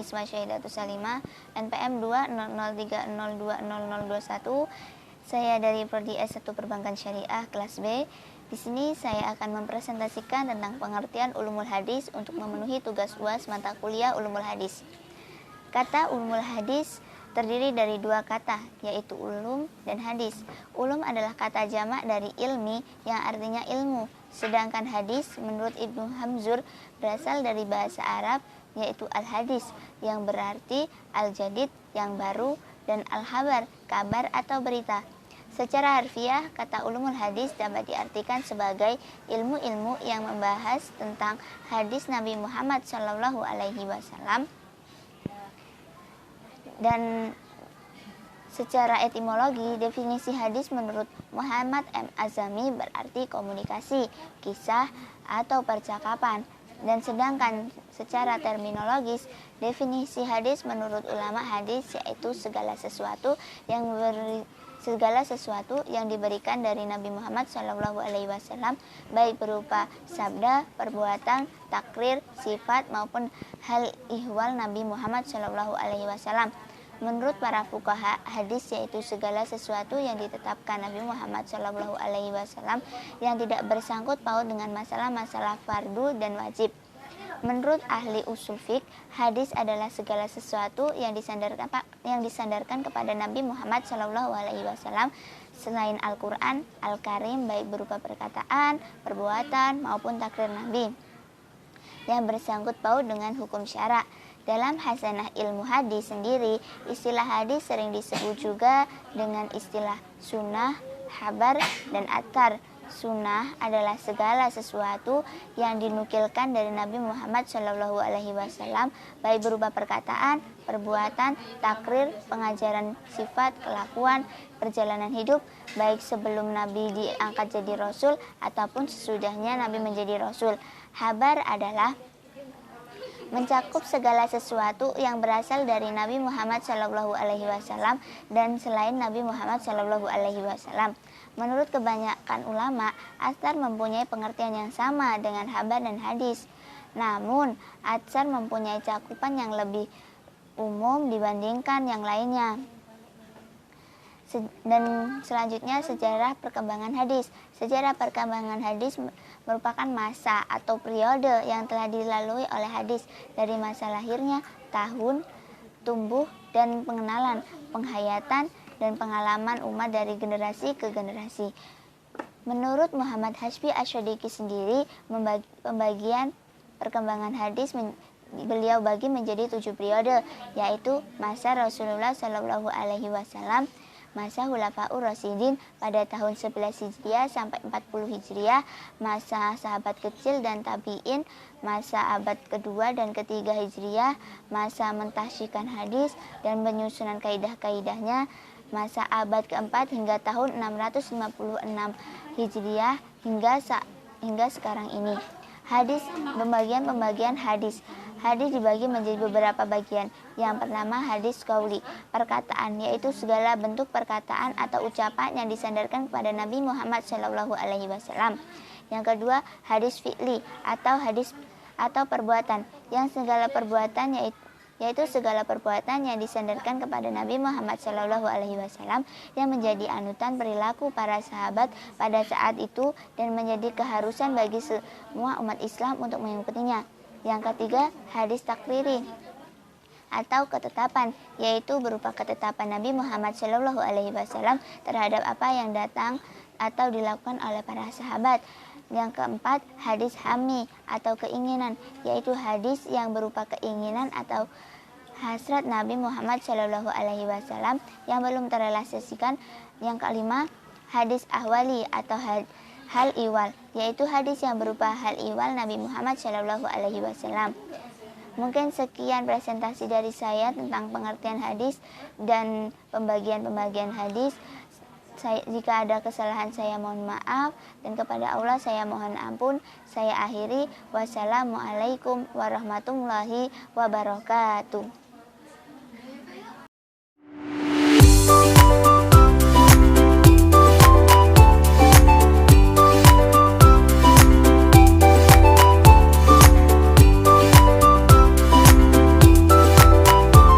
Isma Syahidatu Salimah, NPM 20030200021. Saya dari Prodi S1 Perbankan Syariah kelas B. Di sini saya akan mempresentasikan tentang pengertian ulumul hadis untuk memenuhi tugas UAS mata kuliah ulumul hadis. Kata ulumul hadis terdiri dari dua kata, yaitu ulum dan hadis. Ulum adalah kata jamak dari ilmi yang artinya ilmu, sedangkan hadis menurut Ibnu Hamzur berasal dari bahasa Arab, yaitu al-hadis yang berarti al-jadid yang baru dan al-habar kabar atau berita. Secara harfiah, kata ulumul hadis dapat diartikan sebagai ilmu-ilmu yang membahas tentang hadis Nabi Muhammad SAW. Dan secara etimologi, definisi hadis menurut Muhammad M. Azami berarti komunikasi, kisah, atau percakapan. Dan sedangkan secara terminologis, definisi hadis menurut ulama hadis yaitu segala sesuatu yang diberikan dari Nabi Muhammad SAW, baik berupa sabda, perbuatan, takrir, sifat maupun hal ihwal Nabi Muhammad SAW. Menurut para fuqaha, hadis yaitu segala sesuatu yang ditetapkan Nabi Muhammad SAW yang tidak bersangkut paut dengan masalah-masalah fardu dan wajib. Menurut ahli usul fiqh, hadis adalah segala sesuatu yang disandarkan kepada Nabi Muhammad SAW selain Al-Quran, Al-Karim, baik berupa perkataan, perbuatan maupun takrir Nabi yang bersangkut paut dengan hukum syara. Dalam hasanah ilmu hadis sendiri, istilah hadis sering disebut juga dengan istilah sunnah, habar, dan athar. Sunnah adalah segala sesuatu yang dinukilkan dari Nabi Muhammad SAW, baik berupa perkataan, perbuatan, takrir, pengajaran sifat, kelakuan, perjalanan hidup, baik sebelum Nabi diangkat jadi Rasul ataupun sesudahnya Nabi menjadi Rasul. Habar adalah mencakup segala sesuatu yang berasal dari Nabi Muhammad SAW dan selain Nabi Muhammad SAW. Menurut kebanyakan ulama, athar mempunyai pengertian yang sama dengan habar dan hadis. Namun, athar mempunyai cakupan yang lebih umum dibandingkan yang lainnya. Dan selanjutnya sejarah perkembangan hadis. Sejarah perkembangan hadis merupakan masa atau periode yang telah dilalui oleh hadis dari masa lahirnya, tahun, tumbuh, dan pengenalan, penghayatan, dan pengalaman umat dari generasi ke generasi. Menurut Muhammad Hasbi Ash-Shadiqi sendiri, pembagian perkembangan hadis beliau bagi menjadi 7 periode, yaitu masa Rasulullah SAW, masa Khulafaur Rasyidin pada tahun 11 Hijriah sampai 40 Hijriah, masa sahabat kecil dan tabi'in, masa abad kedua dan ketiga Hijriah, masa mentahsyikan hadis dan penyusunan kaidah-kaidahnya, masa abad keempat hingga tahun 656 Hijriah hingga sekarang ini. Hadis, pembagian hadis. Hadis dibagi menjadi beberapa bagian. Yang pertama, hadis qauli, perkataan, yaitu segala bentuk perkataan atau ucapan yang disandarkan kepada Nabi Muhammad SAW. Yang kedua, hadis fi'li atau perbuatan, yang segala perbuatan yaitu segala perbuatan yang disandarkan kepada Nabi Muhammad SAW yang menjadi anutan perilaku para sahabat pada saat itu dan menjadi keharusan bagi semua umat Islam untuk mengikutinya. Yang ketiga, hadis takriri atau ketetapan, yaitu berupa ketetapan Nabi Muhammad SAW terhadap apa yang datang atau dilakukan oleh para sahabat. Yang keempat, hadis hami atau keinginan, yaitu hadis yang berupa keinginan atau hasrat Nabi Muhammad SAW yang belum terrealisasikan. Yang kelima, hadis ahwali atau hal iwal, yaitu hadis yang berupa hal iwal Nabi Muhammad SAW. Mungkin sekian presentasi dari saya tentang pengertian hadis dan pembagian hadis. Jika ada kesalahan saya mohon maaf, dan kepada Allah saya mohon ampun. Saya akhiri. Wassalamualaikum warahmatullahi wabarakatuh.